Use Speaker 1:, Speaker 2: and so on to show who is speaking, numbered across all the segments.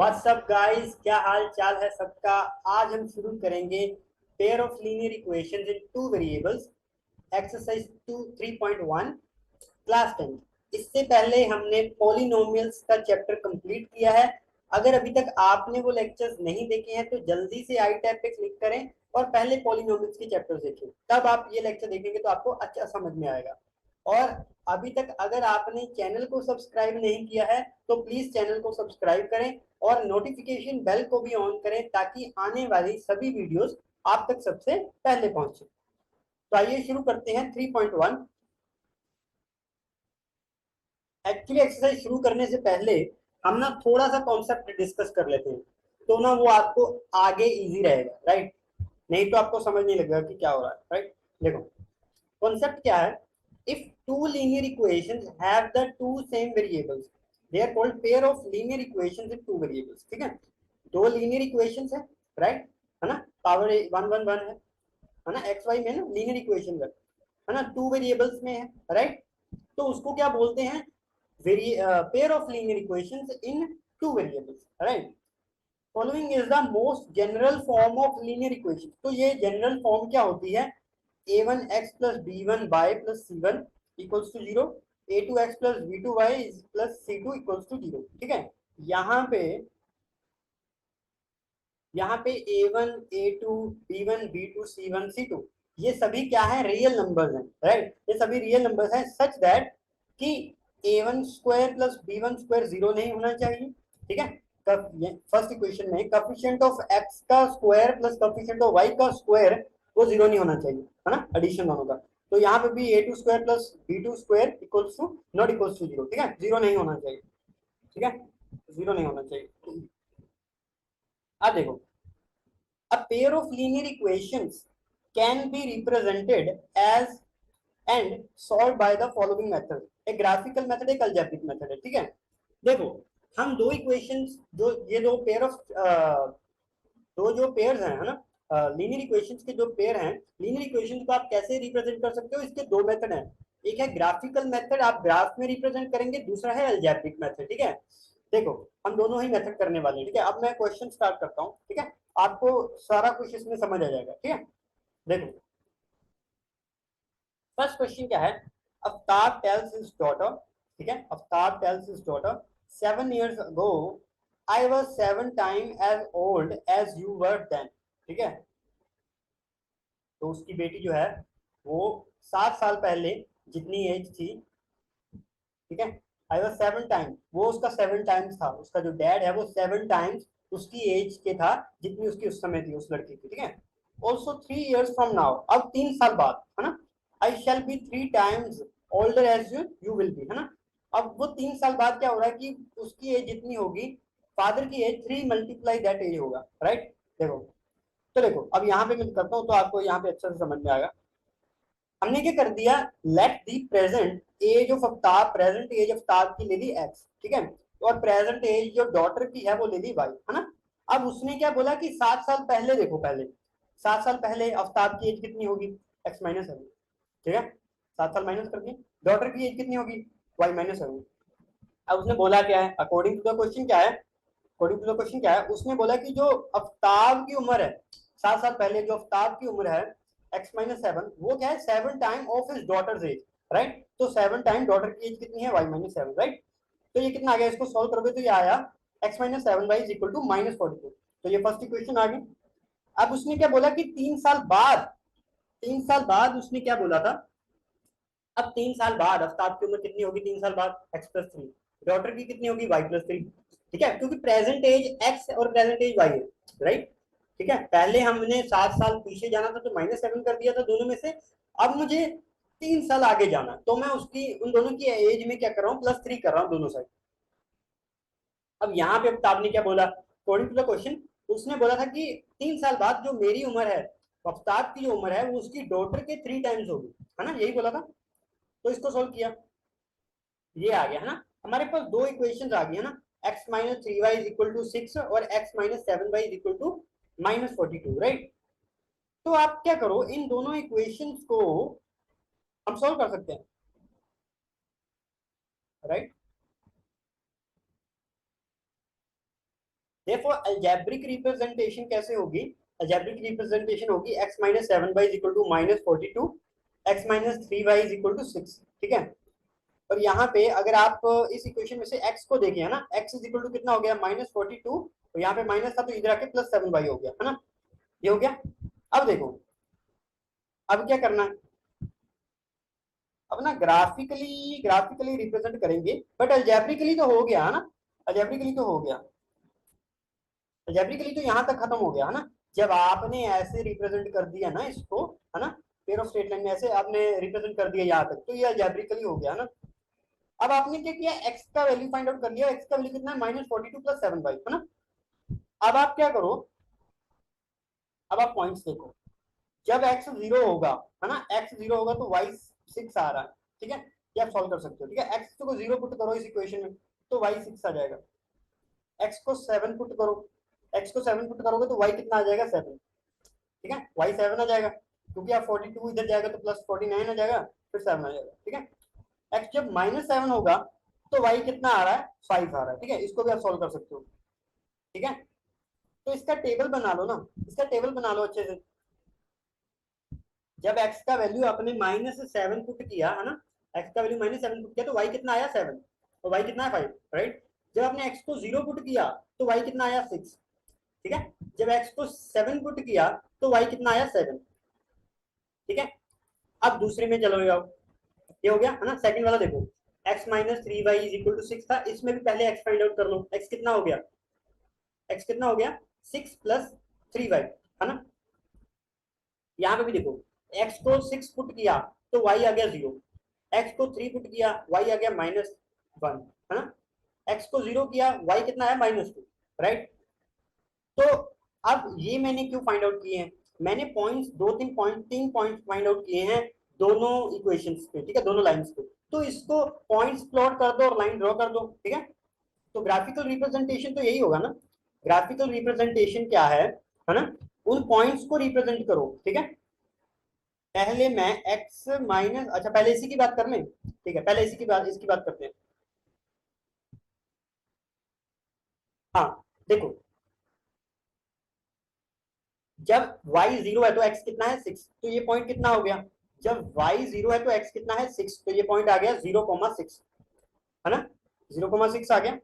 Speaker 1: WhatsApp guys, क्या हाल चाल है सबका। आज हम शुरू करेंगे pair of linear equations in two variables, exercise 2 3.1 class 10। इससे पहले हमने पॉलिनोमियल्स का चैप्टर कंप्लीट किया है। अगर अभी तक आपने वो लेक्चर्स नहीं देखे हैं तो जल्दी से आई टैब पे क्लिक करें और पहले पॉलिनोमियल्स के चैप्टर्स देखें, तब आप ये लेक्चर देखेंगे तो आपको अच्छा समझ में आएगा। और अभी तक अगर आपने चैनल को सब्सक्राइब नहीं किया है तो प्लीज चैनल को सब्सक्राइब करें और नोटिफिकेशन बेल को भी ऑन करें ताकि आने वाली सभी वीडियोस आप तक सबसे पहले पहुंचे। तो आइए शुरू करते हैं 3.1। एक्चुअली एक्सरसाइज शुरू करने से पहले हम ना थोड़ा सा कॉन्सेप्ट डिस्कस कर लेते हैं, तो ना वो आपको आगे इजी रहेगा, राइट। नहीं तो आपको समझ नहीं लगेगा कि क्या हो रहा है, राइट। देखो कॉन्सेप्ट क्या है। If two linear equations have the two same variables they are called pair of linear equations in two variables. ठीक है, दो लीनियर इक्वेशंस है, राइट, है ना। पावर 1 1 1 है ना, एक्स वाई में ना लीनियर इक्वेशन है ना, टू वेरिएबल्स में है, राइट। तो उसको क्या बोलते हैं, pair of linear equations in two variables, right. Following is the most general form of linear equation. तो ये जनरल फॉर्म क्या होती है, a1x plus b1y plus c1 equals to 0, a2x plus b2y plus c2 equals to 0। ठीक है, यहाँ पे a1 a2 b1 b2 c1 c2 ये सभी क्या है, रियल नंबर्स हैं, राइट। ये सभी रियल नंबर्स हैं सच दैट कि a1 square plus b1 square zero नहीं होना चाहिए। ठीक है, फर्स्ट इक्वेशन में कोएफिशिएंट ऑफ x का square plus coefficient of y का स्क्वायर वो जीरो नहीं होना चाहिए, है ना, एडिशन दोनों का। तो यहाँ पे भी a2 square plus b2 square equals to not equals to zero. ठीक है, जीरो नहीं होना चाहिए। ठीक है, जीरो नहीं होना चाहिए। अब देखो, a pair of linear equations can be represented as and solved by the following method, एक ग्राफिकल मेथड, एक अल्जेब्रिक मेथड है। ठीक है, देखो हम दो इक्वेशंस, जो ये दो पेयर ऑफ दो जो पेयर्स हैं, है ना, लीनियर इक्वेशंस के जो पेयर हैं, लीनियर इक्वेशंस को आप कैसे रिप्रेजेंट कर सकते हो, इसके दो मेथड हैं। एक है ग्राफिकल मेथड, आप ग्राफ में रिप्रेजेंट करेंगे, दूसरा है अलजेब्रिक मेथड। ठीक है, देखो हम दोनों ही मेथड करने वाले हैं। ठीक है, अब मैं क्वेश्चन स्टार्ट करता हूँ। ठीक है, आपको सारा कुछ इसमें समझ आ जाएगा। ठीक है, देखो फर्स्ट क्वेश्चन क्या है। अफ्ताब टेल्स हिज डॉटर, ठीक है, Aftab tales his daughter 7 years ago I was 7 times as old as you were then। ठीक है, तो उसकी बेटी जो है वो 7 साल पहले जितनी एज थी, ठीक है, आई वॉज 7 टाइम, वो उसका 7 टाइम्स था, उसका जो डैड है वो 7 टाइम्स उसकी एज के था जितनी उसकी उस समय थी उस लड़की की। ठीक है, ऑल्सो 3 years फ्रॉम नाउ, अब 3 साल बाद, है ना, I shall be 3 times older as you will be, है ना। अब वो 3 साल बाद क्या हो रहा है कि उसकी एज जितनी होगी, फादर की एज 3 मल्टीप्लाई दैट एज होगा, राइट। देखो, तो देखो अब यहाँ पे मैं करता हूँ तो आपको यहाँ पे अच्छे से समझ में आएगा। हमने क्या कर दिया, let the present age of Aftab, present age Aftab की ले ली एक्स, ठीक है, और प्रेजेंट एज जो डॉटर की है वो ले ली वाई, है ना। अब उसने क्या बोला कि 7 साल पहले, देखो पहले 7 साल पहले अफ्ताब की एज कितनी होगी, एक्स माइनस है, ठीक है, 7 साल माइनस कर दिए। डॉटर की एज कितनी होगी, वाई माइनस है। अब उसने बोला क्या है, अकॉर्डिंग टू द क्वेश्चन क्या है, अकॉर्डिंग टू द क्वेश्चन क्या है, उसने बोला कि जो अफ्ताब की उम्र है 7 साल पहले, जो अफ्ताब की उम्र है x-7, वो क्या है 7 time of his daughters as, right. तो 7 टाइम डॉटर की एज कितनी है, y-7, राइट। तो ये कितना आ गया, इसको सॉल्व करोगे तो ये आया x-7y इज इक्वल टू -42। तो ये फर्स्ट इक्वेशन आ गई। अब उसने क्या बोला कि 3 साल बाद, 3 साल बाद उसने क्या बोला था, अब 3 साल बाद अफ्ताब की उम्र कितनी होगी, 3 साल बाद x+3, डॉटर की कितनी होगी y+3। ठीक है, क्योंकि प्रेजेंट एज x और प्रेजेंट एज y है, राइट। ठीक है, पहले हमने 7 साल पीछे जाना था तो -7 कर दिया था दोनों में से। अब मुझे 3 साल आगे जाना, तो मैं उसकी उन दोनों की एज में क्या कर रहा हूँ, +3 कर रहा हूँ दोनों साइड। अब यहाँ पे अफ्ताब ने क्या बोला, अकॉर्डिंग टू द क्वेश्चन उसने बोला था कि 3 साल बाद जो मेरी उम्र है, अफ्ताब की जो उम्र है वो उसकी डॉटर के 3 टाइम्स होगी, है ना, यही बोला था। तो इसको सोल्व किया, ये आ गया, है ना। हमारे पास दो इक्वेशंस आ गई है ना, x-3y इज इक्वल टू 6 और x-7y is equal to -42, right. तो आप क्या करो, इन दोनों इक्वेशंस को हम सॉल्व कर सकते हैं, राइट। Therefore algebraic रिप्रेजेंटेशन कैसे होगी? algebraic रिप्रेजेंटेशन होगी x minus 7y is equal to minus 42, x minus 3y is equal to 6, ठीक है। और यहाँ पे अगर आप इस इक्वेशन में से x को देखें, है ना, x इज इक्वल टू कितना हो गया, -42, तो यहाँ पे माइनस था तो इधर आके प्लस 7y हो गया, है ना, ये हो गया। अब देखो, अब क्या करना है, अब ना ग्राफिकली ग्राफिकली रिप्रेजेंट करेंगे, बट अलजेब्रिकली तो हो गया, है ना, अलजेब्रिकली तो हो गया, अलजेब्रिकली तो यहाँ तक खत्म हो गया, है ना। जब आपने ऐसे रिप्रेजेंट कर दिया ना इसको, है ना, पेयर ऑफ स्ट्रेट लाइन में ऐसे आपने रिप्रेजेंट कर दिया यहाँ तक, तो ये अलजेब्रिकली हो गया, है ना। अब आपने क्या किया, x का वैल्यू फाइंड आउट कर लिया, x का वैल्यू कितना है, -42 + 7y, है ना। अब आप क्या करो, अब आप पॉइंट्स देखो, जब x 0 होगा, है ना, x 0 होगा तो y 6 आ रहा है, ठीक है, ये आप सॉल्व कर सकते हो, ठीक है। x को 0 पुट करो इस इक्वेशन में तो y 6 आ जाएगा, x को 7 पुट करो, x को 7 पुट करोगे तो y कितना आ जाएगा, 7, ठीक है, y 7 आ जाएगा, क्योंकि आप 42 इधर जाएगा तो प्लस 49 आ जाएगा, फिर 7 आ जाएगा, ठीक है। x जब -7 होगा तो y कितना आ रहा है, 5 आ रहा है, ठीक है, इसको भी आप सॉल्व कर सकते हो, ठीक है। तो इसका टेबल बना लो ना, इसका टेबल बना लो अच्छे से। जब x का वैल्यू आपने -7 पुट किया, है ना, x का वैल्यू -7 पुट किया तो y कितना आया, 7, और y कितना है, 5, राइट। जब आपने x को 0 पुट किया तो y कितना आया, 6, ठीक है। जब x को 7 पुट किया तो y कितना आया, 7, ठीक है। अब दूसरे में चलो जाओ, ये हो गया, है ना। सेकंड वाला देखो, x - 3y = 6 था, इसमें भी पहले x फाइंड आउट कर लो, x कितना हो गया, x कितना हो गया, 6 + 3y, है ना। यहाँ पे भी देखो, x को 6 पुट किया तो y आ गया 0, x को 3 पुट किया y आ गया -1, है ना। x को 0 किया y कितना है, -2, राइट। तो अब ये मैंने क्यों फाइंड आउट किए हैं, मैंने पॉइंट्स तीन पॉइंट्स फाइंड आउट किए हैं दोनों इक्वेशंस पे, ठीक है, दोनों लाइंस पे। तो इसको पॉइंट्स प्लॉट कर दो और लाइन ड्रॉ कर दो, ठीक है। तो ग्राफिकल रिप्रेजेंटेशन तो यही होगा ना, ग्राफिकल रिप्रेजेंटेशन क्या है ना, उन पॉइंट्स को रिप्रेजेंट करो, ठीक है। पहले मैं x माइनस, अच्छा पहले इसी की बात कर लें, ठीक है, पहले इसकी बात करते हैं। हाँ देखो, जब y 0 है तो x कितना है, 6, तो ये पॉइंट कितना हो गया, जब y 0 है तो x कितना है, 6, तो ये पॉइंट आ गया 0,6, है ना, 0,6 आ गया।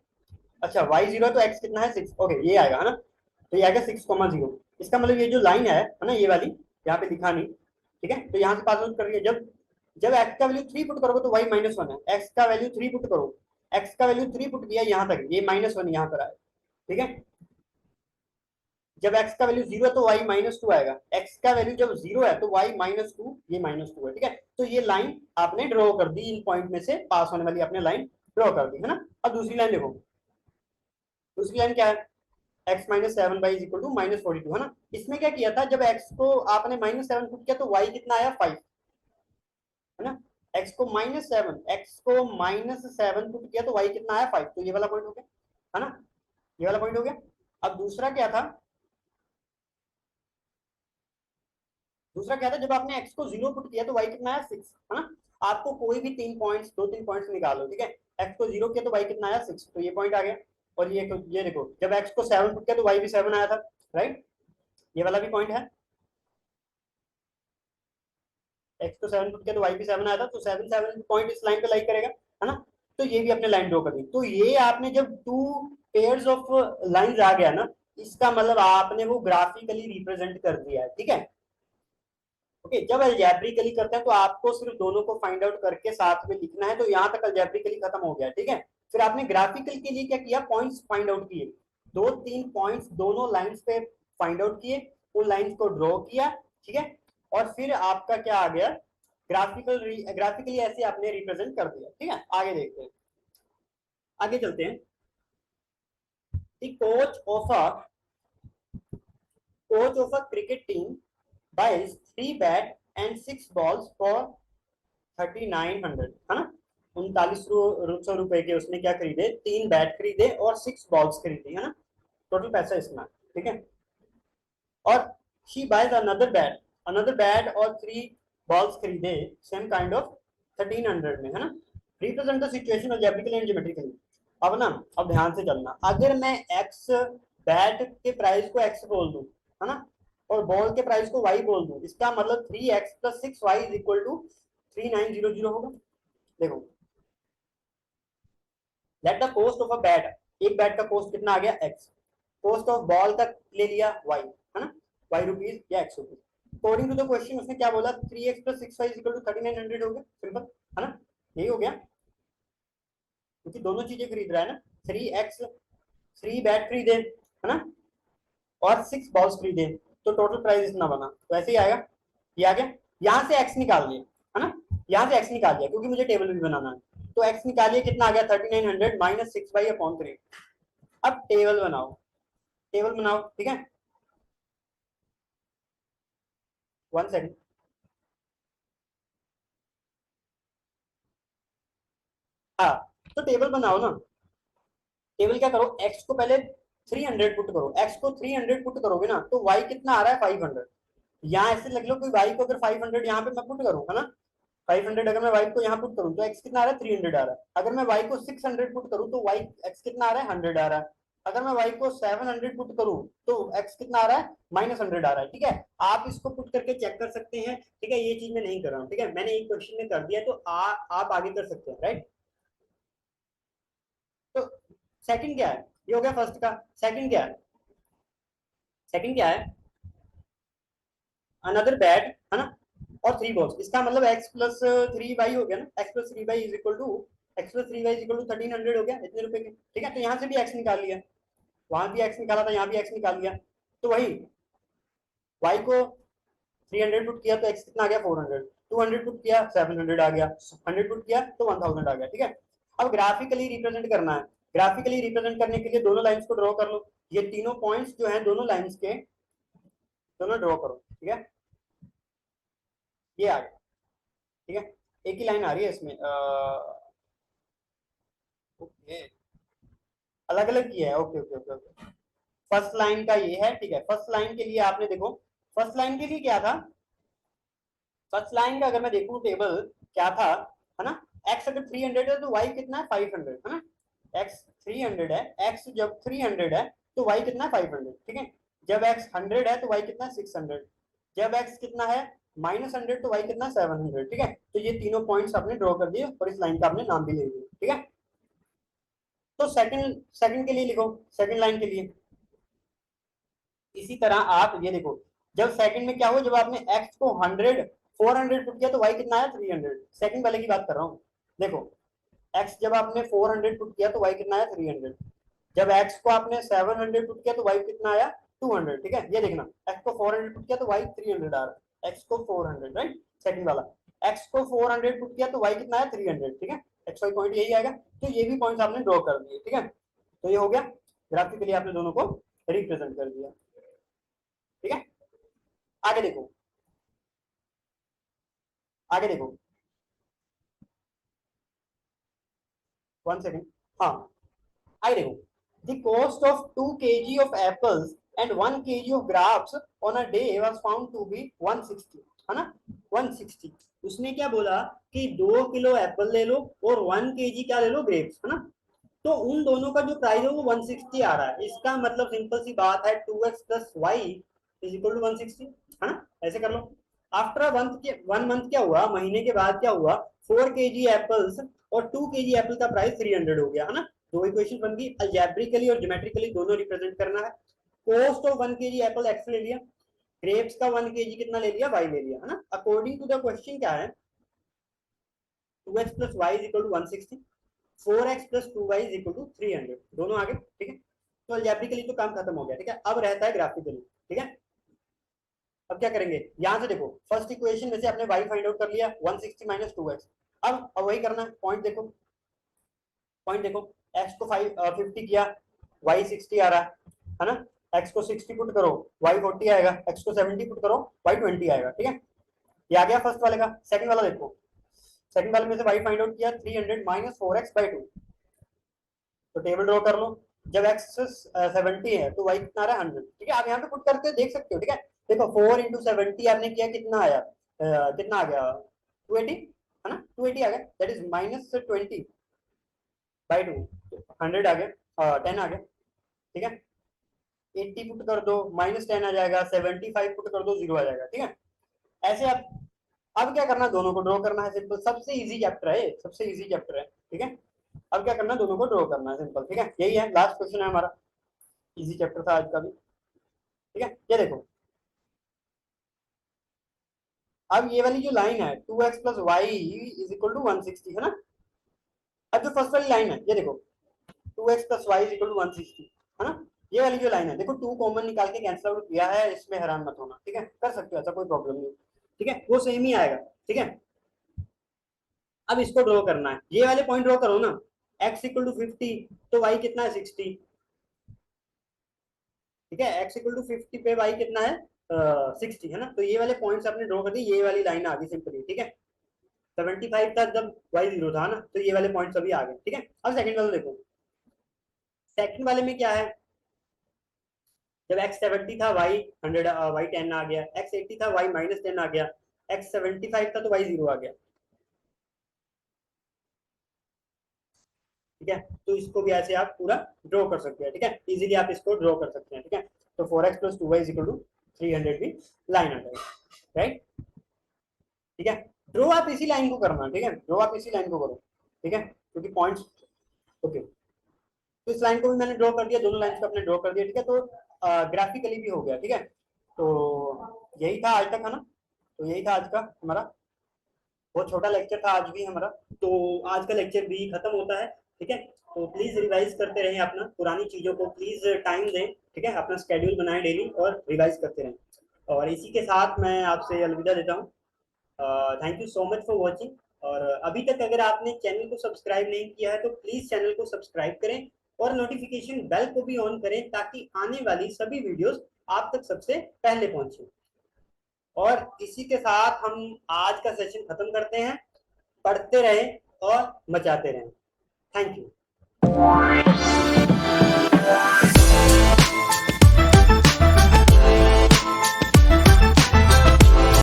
Speaker 1: अच्छा y 0 है तो x कितना है, 6, ओके, ये आएगा, है ना, तो ये आएगा 6,0। इसका मतलब ये जो लाइन है ना, ये वाली यहाँ पे लिखा नहीं, ठीक है, तो यहाँ से पास आउट करिए। जब जब x का वैल्यू 3 पुट करोगे तो y -1 है, x का वैल्यू 3 पुट करो, x का वैल्यू 3 पुट किया यहाँ तक, ये -1 यहाँ पर आया, ठीक है। जब x का वैल्यू 0 है तो y -2 आएगा, x का वैल्यू जब 0 है तो y -2, ये -2 है, ठीक है। तो ये लाइन आपने ड्रॉ कर दी, इन पॉइंट में से पास होने वाली आपने लाइन ड्रॉ कर दी, है ना। अब दूसरी लाइन देखो, दूसरी लाइन क्या है, x - 7y = -42, है ना। इसमें क्या किया था, जब x को आपने -7 पुट किया तो y कितना आया, 5, है ना। x को -7 पुट किया तो y कितना आया, 5, तो ये वाला पॉइंट हो गया, है ना, ये वाला पॉइंट हो गया। अब दूसरा क्या था, जब आपने x को 0 पुट किया तो y कितना आया, 6, है ना। आपको कोई भी दो तीन पॉइंट्स निकालो, ठीक है, x को 0 किया तो y कितना आया, 6, तो ये पॉइंट आ गया। और ये देखो, जब x को 7 पुट किया तो y भी 7 आया था, राइट, ये वाला भी पॉइंट है। x को 7 पुट किया तो y भी 7 आया था, तो 7 7 पॉइंट इस लाइन पे लाई करेगा, है ना। तो ये भी अपने लाइन ड्रॉ कर दी। तो ये आपने जब टू पेयर्स ऑफ लाइंस आ गया ना, इसका मतलब आपने वो ग्राफिकली रिप्रेजेंट कर दिया है, ठीक है। ओके, जब अलजेब्रिकली करते हैं तो आपको सिर्फ दोनों को फाइंड आउट करके साथ में लिखना है, तो यहाँ तक अलजेब्रिकली खत्म हो गया, ठीक है। फिर आपने ग्राफिकल के लिए क्या किया, पॉइंट्स फाइंड आउट किए, दो तीन पॉइंट्स दोनों लाइंस पे फाइंड आउट किए, उन लाइंस को ड्रॉ किया, ठीक है। और फिर आपका क्या आ गया, ग्राफिकली ऐसे आपने रिप्रेजेंट कर दिया, ठीक है। आगे देखते हैं, आगे चलते हैं। Coach of a cricket team buys 3 bat and 6 balls for 3900, है ना, 3900 रुपए के उसने क्या खरीदे, 3 बैट खरीदे और 6 बॉल्स खरीदी, है ना, टोटल पैसा इसमें, ठीक है। और शी बाइज अनदर बैट और 3 बॉल्स खरीदे सेम काइंड ऑफ 1300 में, है ना। Represent the situation algebraically and geometrically. अब ना, अब ध्यान से चलना, अगर मैं x बैट के प्राइस को एक्स बोल दूं, है ना, और बॉल के प्राइस को वाई बोल दूं, इसका मतलब 3x + 6y is equal to 3900 होगा। देखो, let the cost of a bat, एक बैट का कॉस्ट कितना आ गया एक्स, कॉस्ट ऑफ बॉल का ले लिया वाई, है ना, वाई रुपीज या X rupees. According to the question उसने क्या बोला, 3x + 6y is equal to 3900 हो गया, सिंपल, है ना, यही हो गया, क्योंकि दोनों चीजें खरीद रहा है ना, 3x, 3 बैट खरीदे, है ना, और 6 बॉल्स खरीदे, तो टोटल प्राइस इतना बना, तो ऐसे ही आएगा, ये आ गया। यहाँ से एक्स निकाल लिया, है ना, यहाँ से एक्स निकाल लिया क्योंकि मुझे टेबल भी बनाना है, तो एक्स निकालिए, कितना आ गया 3900 माइनस 6/3। अब टेबल बनाओ, टेबल बनाओ, ठीक है, 1 सेकंड। हाँ, तो टेबल बनाओ ना, टेबल क्या करो, एक्स को पहले 300 पुट करो, एक्स को 300 पुट करोगे ना तो वाई कितना आ रहा है 500, यहाँ ऐसे लग लो कि वाई को अगर 500 यहाँ पे मैं पुट करूँ, है ना, 500 अगर मैं वाई को यहाँ पुट करूँ तो एक्स कितना आ रहा है 300 आ रहा है, अगर मैं वाई को 600 पुट करूँ तो वाई एक्स कितना आ रहा है 100 आ रहा है, अगर मैं वाई को 700 पुट करूँ तो एक्स कितना आ रहा है -100 आ रहा है, ठीक है, आप इसको पुट करके चेक कर सकते हैं, ठीक है, ये चीज मैं नहीं कर रहा हूँ, ठीक है, मैंने एक क्वेश्चन में कर दिया तो आप आगे कर सकते हैं, राइट। तो सेकंड क्या है, ये हो गया फर्स्ट का, सेकंड क्या है, सेकंड क्या है, अनदर बैट, है ना, और 3 बॉल्स, इसका मतलब x + 3y हो गया ना, x + 3y is equal to, x + 3y is equal to 1300 हो गया, इतने रुपए के, ठीक है, तो यहाँ से भी x निकाल लिया, वहां भी x निकाला था, यहाँ भी x निकाल लिया, तो वही y को 300 पुट किया तो x कितना आ गया 400, 200 पुट किया 700 आ गया, 100 पुट किया तो 1000 आ गया, ठीक है। अब ग्राफिकली रिप्रेजेंट करना है, ग्राफिकली रिप्रेजेंट करने के लिए दोनों लाइंस को ड्रॉ कर लो, ये तीनों पॉइंट्स जो है दोनों लाइंस के, दोनों ड्रॉ करो, ठीक है, ये आ गया, ठीक है, एक ही लाइन आ रही है इसमें, ओके, अलग अलग किया है, okay okay okay okay, first line का ये है, ठीक है, फर्स्ट लाइन के लिए आपने देखो, फर्स्ट लाइन के लिए क्या था, फर्स्ट लाइन का अगर मैं देखूं टेबल क्या था, है ना, एक्स अगर 300 है तो वाई कितना है 500, है ना, एक्स 300 है, एक्स जब 300 है तो वाई कितना है 500, ठीक है, जब एक्स 100 है तो वाई कितना है 600, जब एक्स कितना है -100 तो वाई कितना है 700, ठीक है, तो ये तीनों पॉइंट्स आपने ड्रॉ कर दिए और इस लाइन का आपने नाम भी ले लिया, ठीक है। तो सेकंड सेकंड के लिए लिखो, सेकंड लाइन के लिए इसी तरह आप ये देखो, जब सेकंड में क्या हुआ, जब आपने एक्स को 400 पुट किया तो वाई कितना आया 300, सेकंड वाले की बात कर रहा हूँ, देखो एक्स जब आपने 400 पुट किया तो वाई कितना आया 300, जब एक्स को आपने 700 पुट किया तो वाई कितना आया 200, ठीक है, ये देखना, एक्स को 400 पुट किया तो वाई 300 आ रहा है, एक्स को 400, राइट, सेकंड वाला, एक्स को 400 पुट किया तो वाई कितना आया 300, ठीक है, एक्स वाई पॉइंट यही आएगा, तो ये भी पॉइंट आपने ड्रॉ कर दिए, ठीक है, तो ये हो गया, ग्राफिकली आपने दोनों को रिप्रेजेंट कर दिया, ठीक है, आगे देखो, आगे देखो, 1 सेकेंड, हाँ, आगे देखो, the cost of 2 kg of apples and 1 kg of grapes on a day was found to be 160, है ना, 160, उसने क्या बोला कि 2 किलो एप्पल ले लो और 1 kg क्या ले लो ग्रेप्स, है ना, तो उन दोनों का जो प्राइस है वो 160 आ रहा है, इसका मतलब सिंपल सी बात है 2x + y is equal to 160, है ना, ऐसे कर लो। आफ्टर 1 मंथ क्या हुआ, महीने के बाद क्या हुआ, 4 kg एप्पल्स और 2 kg एप्पल का प्राइस 300 हो गया, है ना, दो इक्वेशन बन गई, अलजेब्रिकली और ज्योमेट्रिकली दोनों रिप्रेजेंट करना है, cost of 1 kg Apple x ले लिया, ग्रेप्स का 1 kg कितना ले लिया वाई ले लिया, है ना, अकॉर्डिंग टू द क्वेश्चन क्या है, 2x + y is equal to 160, 4x + 2y is equal to 300, दोनों आगे, ठीक है, तो अलजेब्रिकली तो काम खत्म हो गया, ठीक है, अब रहता है ग्राफिकली, ठीक है, अब क्या करेंगे, यहां से देखो फर्स्ट इक्वेशन में से आपने y फाइंड आउट कर लिया 160 - 2x, अब वही करना है, पॉइंट देखो, पॉइंट देखो, x को 50 किया, y 60 आ रहा है ना, x को 60 पुट करो y 40 आएगा, x को 70 पुट करो y 20 आएगा, ठीक है, ये आ गया फर्स्ट वाले का, सेकंड वाला देखो, सेकंड वाले में से y फाइंड आउट किया 300 - 4x/2, तो टेबल ड्रॉ कर लो, जब x 70 है तो y कितना आ रहा है 100, ठीक है, आप यहाँ पे पुट करके देख सकते हो, ठीक है, देखो 4 × 70 आपने किया कितना आया, कितना आ गया 280, है ना, 280 आ गया, दैट इज -20/2, 100 आ गया, 10 आ गया, ठीक है, 80 पुट कर दो, -10 आ जाएगा, 75 पुट कर दो, 0 आ जाएगा। ठीक है, ऐसे आप अब क्या करना, दोनों को ड्रॉ करना है, सिंपल, सबसे इजी चैप्टर है, सबसे इजी चैप्टर है। ठीक है, अब क्या करना है, दोनों को ड्रॉ करना है, सिंपल। ठीक है, यही है, लास्ट क्वेश्चन है हमारा, इजी चैप्टर था आज का भी। ठीक है, ये देखो, अब ये वाली जो लाइन है 2x plus Y is equal to 160 है ना। अब जो फर्स्ट वाली लाइन है ये देखो, 2x plus Y is equal to 160 है ना। ये वाली जो लाइन है देखो, 2 कॉमन निकाल के कैंसिल आउट किया है, इसमें हैरान मत होना। ठीक है, कर सकते हो, ऐसा कोई प्रॉब्लम नहीं। ठीक है, वो सेम ही आएगा। ठीक है, अब इसको ड्रॉ करना है, ये वाले पॉइंट ड्रॉ करो ना, x इक्वल टू 50 तो y कितना है 60। ठीक है, x इक्वल टू 50 पे y कितना है 60 है ना। तो ये वाले पॉइंट्स आपने ड्रॉ कर दिए, ये वाली लाइन आ गई सिंपली। ठीक है, 75 था जब y 0 था ना, तो ये वाले पॉइंट्स अभी आ गए। ठीक है, अब सेकंड वाला देखो, सेकंड वाले में क्या है, जब x 70 था y 100 y 10 आ गया, x 80 था y -10 आ गया, x 75 था तो y 0 आ गया। ठीक है, तो इसको भी ऐसे आप पूरा ड्रॉ कर सकते हैं। ठीक है, इजीली आप इसको ड्रॉ कर सकते हैं। ठीक है, तो 4x plus 2y is equal to 300 भी लाइन आ जाएगा। राइट, ठीक है, ड्रॉ आप इसी लाइन को करना। ठीक है, ड्रॉ आप इसी लाइन को करो। ठीक है, क्योंकि पॉइंट्स, ओके, तो इस लाइन को भी मैंने ड्रॉ कर दिया, दोनों लाइन को अपने ड्रॉ कर दिया। ठीक है, तो ग्राफिकली भी हो गया। ठीक है, तो यही था आज तक है ना, तो यही था आज का हमारा, बहुत छोटा लेक्चर था आज भी हमारा। तो आज का लेक्चर भी खत्म होता है। ठीक है, तो प्लीज रिवाइज करते रहें, अपना पुरानी चीजों को प्लीज टाइम दें। ठीक है, अपना स्केड्यूल बनाएं डेली और रिवाइज करते रहें। और इसी के साथ मैं आपसे अलविदा देता हूँ। Thank you so much for watching. और अभी तक अगर आपने चैनल को सब्सक्राइब नहीं किया है तो प्लीज चैनल को सब्सक्राइब करें और नोटिफिकेशन बेल को भी ऑन करें, ताकि आने वाली सभी वीडियोस आप तक सबसे पहले पहुंचे। और इसी के साथ हम आज का सेशन खत्म करते हैं। पढ़ते रहें और मचाते रहें। Thank you.